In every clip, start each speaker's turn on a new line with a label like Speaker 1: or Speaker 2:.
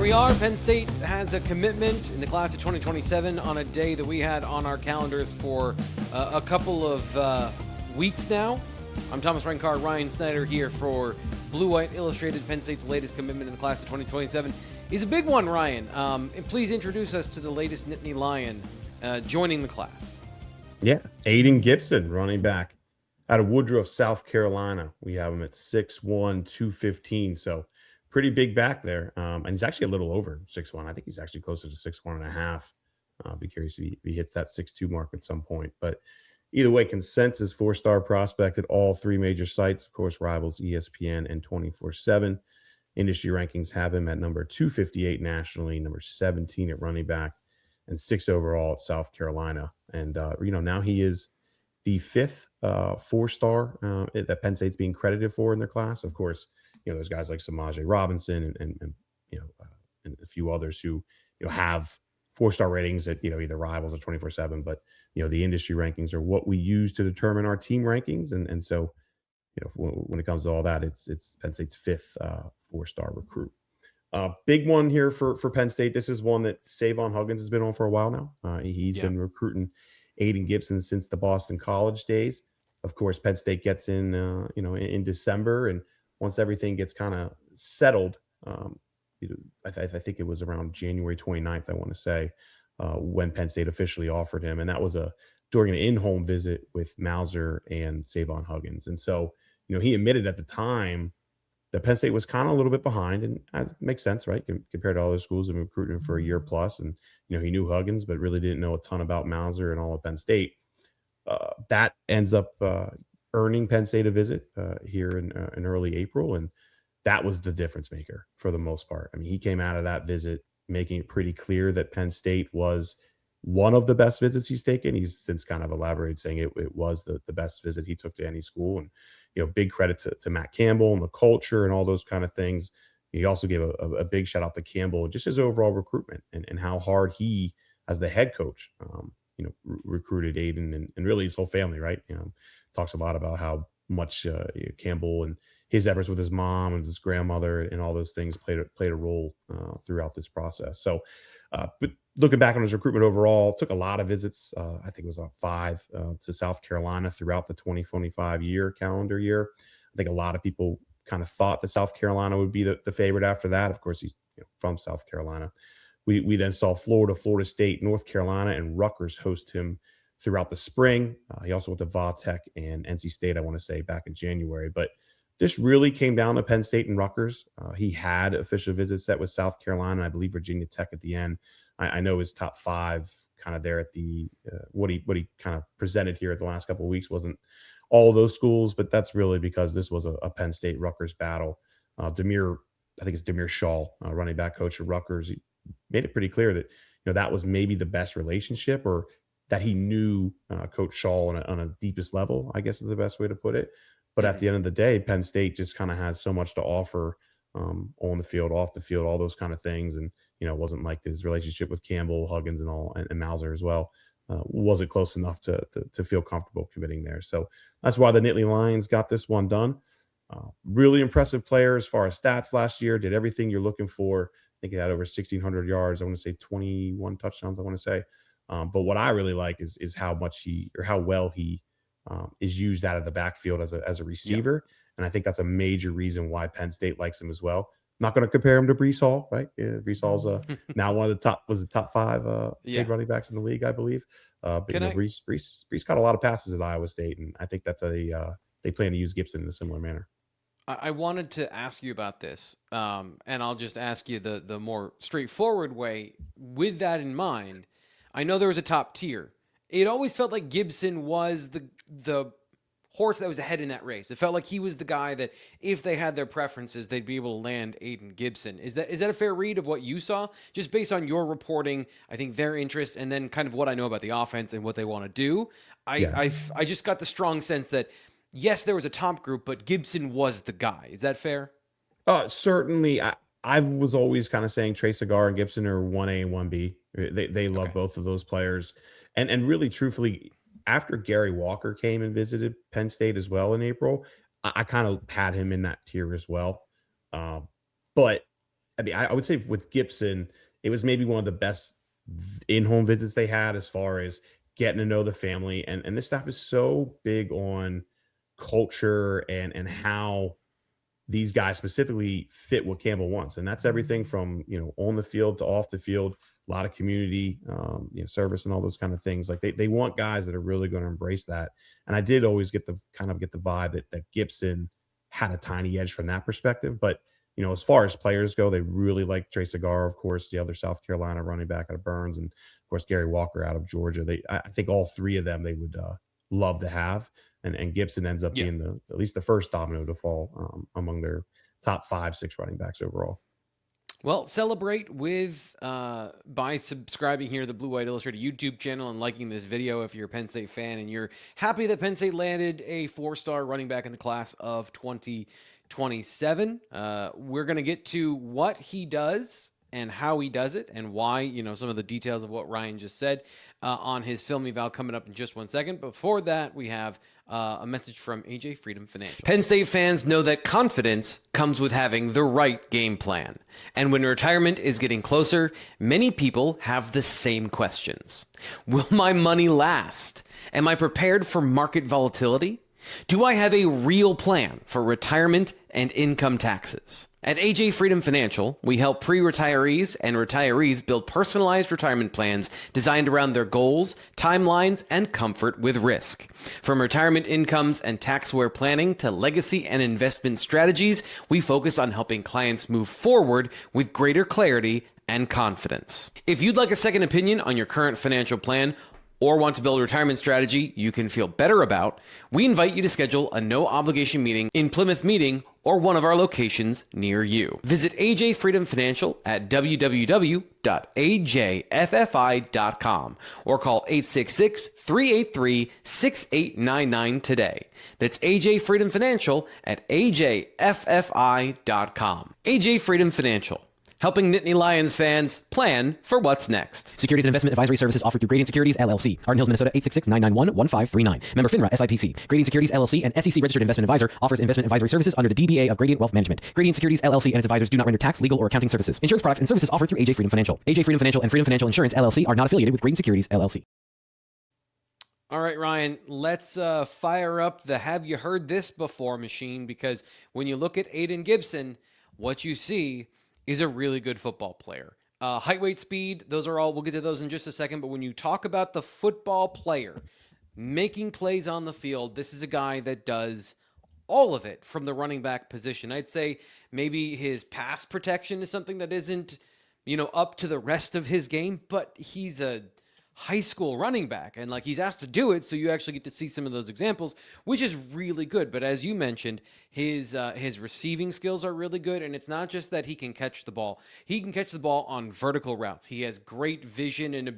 Speaker 1: we are. Penn State has a commitment in the class of 2027 on a day that we had on our calendars for a couple of weeks now. I'm Thomas Carr, Ryan Snyder here for Blue White Illustrated. Penn State's latest commitment in the class of 2027 is a big one, Ryan. And please introduce us to the latest Nittany Lion joining the class.
Speaker 2: Yeah, Aiden Gibson, running back out of Woodruff, South Carolina. We have him at 6'1", 215, so pretty big back there. And he's actually a little over 6'1". I think he's actually closer to 6'1" and a half. I'll be curious if he hits that 6'2" mark at some point. But either way, consensus four-star prospect at all three major sites. Of course, rivals ESPN and 24/7. Industry rankings have him at number 258 nationally, number 17 at running back, and 6 overall at South Carolina. And, now he is the fifth four-star that Penn State's being credited for in their class. Of course, there's guys like Samaje Robinson and a few others who, have four-star ratings at, either rivals or 24/7. But, the industry rankings are what we use to determine our team rankings. And so, when it comes to all that, it's Penn State's fifth four-star recruit. Big one here for Penn State. This is one that Savon Huggins has been on for a while now. He's been recruiting Aiden Gibson since the Boston College days. Of course, Penn State gets in, in December, and once everything gets kind of settled, I think it was around January 29th, I want to say, when Penn State officially offered him, and that was during an in-home visit with Mauser and Savon Huggins. And so, he admitted at the time that Penn State was kind of a little bit behind, and that makes sense, right? Compared to all those schools that have been recruiting for a year plus, and he knew Huggins, but really didn't know a ton about Mauser and all of Penn State. That ends up earning Penn State a visit here in early April, and that was the difference maker for the most part. I mean, he came out of that visit making it pretty clear that Penn State was one of the best visits he's taken. He's since kind of elaborated, saying it was the best visit he took to any school. And, big credit to Matt Campbell and the culture and all those kind of things. He also gave a big shout out to Campbell, just his overall recruitment and how hard he, as the head coach, recruited Aiden and really his whole family, right? Talks a lot about how much Campbell and his efforts with his mom and his grandmother and all those things played a role throughout this process. So, but looking back on his recruitment overall, took a lot of visits. I think it was 5 to South Carolina throughout the 2025 calendar year. I think a lot of people kind of thought that South Carolina would be the favorite after that. Of course, he's from South Carolina. We then saw Florida, Florida State, North Carolina, and Rutgers host him throughout the spring. He also went to Vatech and NC State, I want to say, back in January. But this really came down to Penn State and Rutgers. He had official visits set with South Carolina, and I believe Virginia Tech at the end. I know his top 5 kind of there at the what he kind of presented here at the last couple of weeks wasn't all of those schools, but that's really because this was a Penn State Rutgers battle. I think it's Demir Shaw, running back coach of Rutgers. He made it pretty clear that that was maybe the best relationship, or that he knew Coach Shaw on a deepest level, I guess is the best way to put it. But at the end of the day, Penn State just kind of has so much to offer on the field, off the field, all those kind of things. And, it wasn't like his relationship with Campbell, Huggins, and Mauser as well. Wasn't close enough to feel comfortable committing there. So that's why the Nittany Lions got this one done. Really impressive player as far as stats last year. Did everything you're looking for. I think he had over 1,600 yards. I want to say 21 touchdowns, I want to say. But what I really like is how well he is used out of the backfield as a receiver. Yeah. And I think that's a major reason why Penn State likes him as well. Not going to compare him to Breece Hall, right? Breece Hall's now one of the top 5 big running backs in the league, I believe. But Breece caught a lot of passes at Iowa State, and I think that they plan to use Gibson in a similar manner.
Speaker 1: I wanted to ask you about this, and I'll just ask you the more straightforward way. With that in mind, I know there was a top tier. It always felt like Gibson was the horse that was ahead in that race. It felt like he was the guy that if they had their preferences, they'd be able to land Aiden Gibson. Is that a fair read of what you saw? Just based on your reporting, I think their interest, and then kind of what I know about the offense and what they want to do. I just got the strong sense that, yes, there was a top group, but Gibson was the guy. Is that fair?
Speaker 2: Certainly. I was always kind of saying Trey Cigar and Gibson are 1A and 1B. They love both of those players. And really, truthfully, after Gary Walker came and visited Penn State as well in April, I kind of had him in that tier as well. But I mean, I would say with Gibson, it was maybe one of the best in-home visits they had as far as getting to know the family. And this staff is so big on culture and how these guys specifically fit what Campbell wants. And that's everything from, on the field to off the field, a lot of community, service and all those kind of things. Like they want guys that are really going to embrace that. And I did always get the vibe that Gibson had a tiny edge from that perspective. But, as far as players go, they really like Trey Segar, of course, the other South Carolina running back out of Burns, and of course, Gary Walker out of Georgia. I think all three of them they would love to have. And Gibson ends up being at least the first domino to fall among their top 5-6 running backs overall.
Speaker 1: Well, celebrate with by subscribing here to the Blue White Illustrated YouTube channel and liking this video if you're a Penn State fan and you're happy that Penn State landed a 4-star running back in the class of 2027. We're going to get to what he does and how he does it and why, some of the details of what Ryan just said on his film eval coming up in just one second. Before that, we have a message from AJ Freedom Financial. Penn State fans know that confidence comes with having the right game plan. And when retirement is getting closer, many people have the same questions. Will my money last? Am I prepared for market volatility? Do I have a real plan for retirement and income taxes? At AJ Freedom Financial, we help pre-retirees and retirees build personalized retirement plans designed around their goals, timelines, and comfort with risk. From retirement incomes and tax-aware planning to legacy and investment strategies, we focus on helping clients move forward with greater clarity and confidence. If you'd like a second opinion on your current financial plan, or want to build a retirement strategy you can feel better about, we invite you to schedule a no-obligation meeting in Plymouth Meeting or one of our locations near you. Visit AJ Freedom Financial at www.ajffi.com or call 866-383-6899 today. That's AJ Freedom Financial at ajffi.com. AJ Freedom Financial, helping Nittany Lions fans plan for what's next.
Speaker 3: Securities and investment advisory services offered through Gradient Securities, LLC. Arden Hills, Minnesota, 866-991-1539. Member FINRA, SIPC. Gradient Securities, LLC, and SEC Registered Investment Advisor offers investment advisory services under the DBA of Gradient Wealth Management. Gradient Securities, LLC, and its advisors do not render tax, legal, or accounting services. Insurance products and services offered through AJ Freedom Financial. AJ Freedom Financial and Freedom Financial Insurance, LLC are not affiliated with Gradient Securities, LLC.
Speaker 1: All right, Ryan, let's fire up the have you heard this before machine, because when you look at Aiden Gibson, what you see is a really good football player. Height, weight, speed, those are all, we'll get to those in just a second, but when you talk about the football player making plays on the field, this is a guy that does all of it from the running back position. I'd say maybe his pass protection is something that isn't, up to the rest of his game, but he's a high school running back, and he's asked to do it, so you actually get to see some of those examples, which is really good. But as you mentioned, his receiving skills are really good, and it's not just that he can catch the ball. He can catch the ball on vertical routes. He has great vision and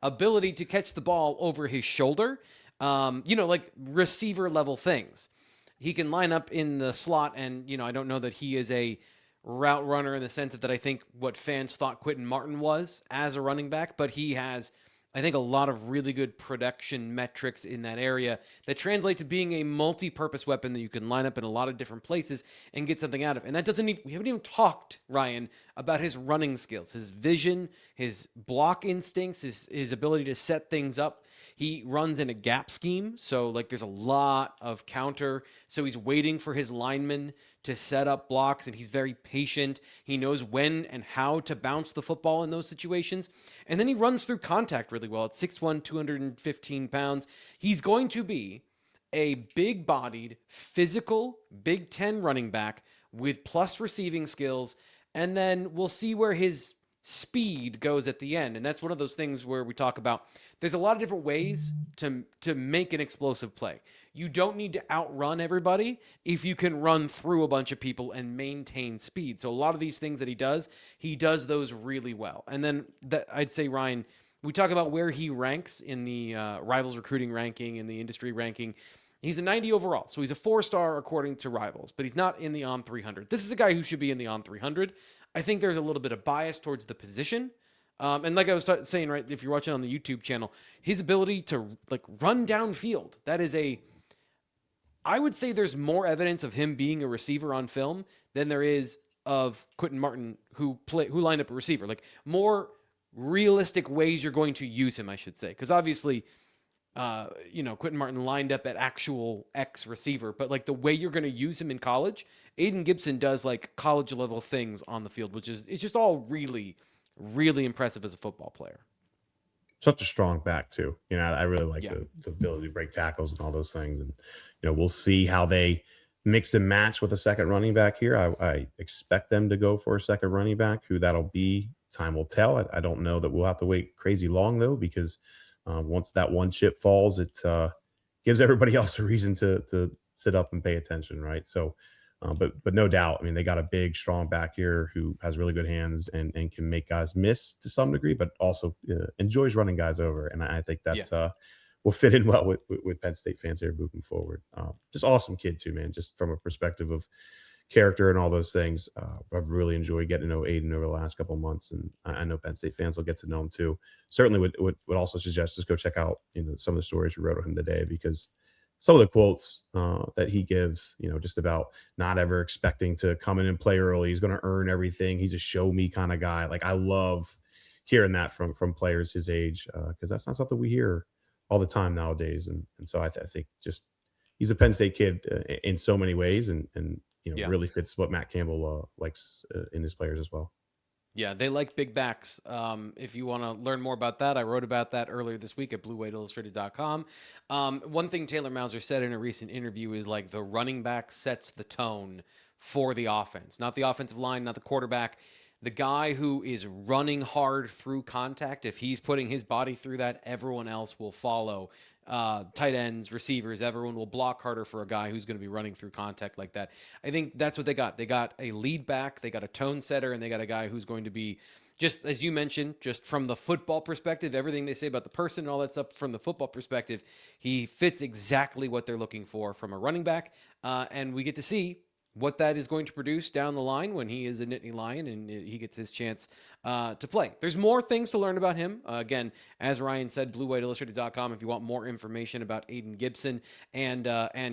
Speaker 1: ability to catch the ball over his shoulder, like receiver level things. He can line up in the slot, and I don't know that he is a route runner in the sense that I think what fans thought Quentin Martin was as a running back, but he has, I think, a lot of really good production metrics in that area that translate to being a multi-purpose weapon that you can line up in a lot of different places and get something out of. And that doesn't even, we haven't even talked, Ryan, about his running skills, his vision, his block instincts, his ability to set things up. He runs in a gap scheme, so there's a lot of counter. So he's waiting for his linemen to set up blocks, and he's very patient. He knows when and how to bounce the football in those situations. And then he runs through contact really well. At 6'1", 215 pounds, he's going to be a big-bodied, physical Big Ten running back with plus receiving skills, and then we'll see where his speed goes at the end. And that's one of those things where we talk about there's a lot of different ways to make an explosive play. You don't need to outrun everybody if you can run through a bunch of people and maintain speed. So a lot of these things that he does those really well. And then I'd say, Ryan, we talk about where he ranks in the Rivals recruiting ranking and the industry ranking. He's a 90 overall, so he's a 4-star according to Rivals, but he's not in the On 300. This is a guy who should be in the On 300. I think there's a little bit of bias towards the position. And like I was saying, right, if you're watching on the YouTube channel, his ability to run downfield, that is I would say there's more evidence of him being a receiver on film than there is of Quentin Martin who lined up a receiver. Like more realistic ways you're going to use him, I should say. Because obviously, Quentin Martin lined up at actual X receiver, but like the way you're going to use him in college, Aiden Gibson does like college level things on the field, it's just all really, really impressive as a football player.
Speaker 2: Such a strong back too. I really like the ability to break tackles and all those things. And, we'll see how they mix and match with a second running back here. I expect them to go for a second running back. Who that'll be, time will tell. I don't know that we'll have to wait crazy long though, because once that one chip falls, it gives everybody else a reason to sit up and pay attention, right? So, but no doubt, I mean, they got a big, strong back here who has really good hands and can make guys miss to some degree, but also enjoys running guys over. And I think that will fit in well with Penn State fans here moving forward. Just awesome kid too, man. Just from a perspective of character and all those things, I've really enjoyed getting to know Aiden over the last couple of months, and I know Penn State fans will get to know him too. Certainly would also suggest just go check out some of the stories we wrote on him today, because some of the quotes that he gives, just about not ever expecting to come in and play early. He's going to earn everything. He's a show me kind of guy. Like I love hearing that from players his age, because that's not something we hear all the time nowadays. And so I think just he's a Penn State kid in so many ways, and really fits what Matt Campbell likes in his players as well.
Speaker 1: Yeah, they like big backs. If you want to learn more about that, I wrote about that earlier this week at BlueWhiteIllustrated.com. One thing Taylor Mauser said in a recent interview is like the running back sets the tone for the offense, not the offensive line, not the quarterback. The guy who is running hard through contact, if he's putting his body through that, everyone else will follow. Tight ends, receivers, everyone will block harder for a guy who's going to be running through contact like that. I think that's what they got. They got a lead back, they got a tone setter, and they got a guy who's going to be, just as you mentioned, just from the football perspective, everything they say about the person and all that stuff from the football perspective, he fits exactly what they're looking for from a running back. And we get to see what that is going to produce down the line when he is a Nittany Lion and he gets his chance to play. There's more things to learn about him. Again, as Ryan said, BlueWhiteIllustrated.com if you want more information about Aiden Gibson and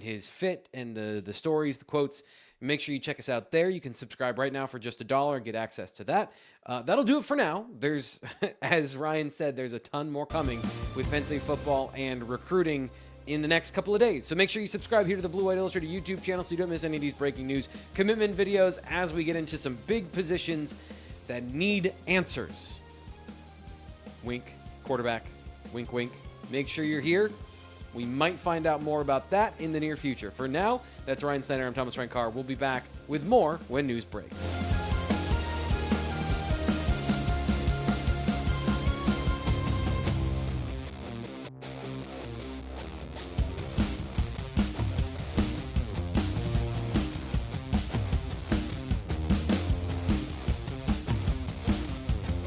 Speaker 1: his fit and the stories, the quotes. Make sure you check us out there. You can subscribe right now for just $1 and get access to that. That'll do it for now. There's, as Ryan said, there's a ton more coming with Penn State football and recruiting in the next couple of days. So make sure you subscribe here to the Blue White Illustrated YouTube channel so you don't miss any of these breaking news commitment videos as we get into some big positions that need answers. Wink, quarterback, wink, wink. Make sure you're here. We might find out more about that in the near future. For now, that's Ryan Snyder. I'm Thomas Frank Carr. We'll be back with more when news breaks.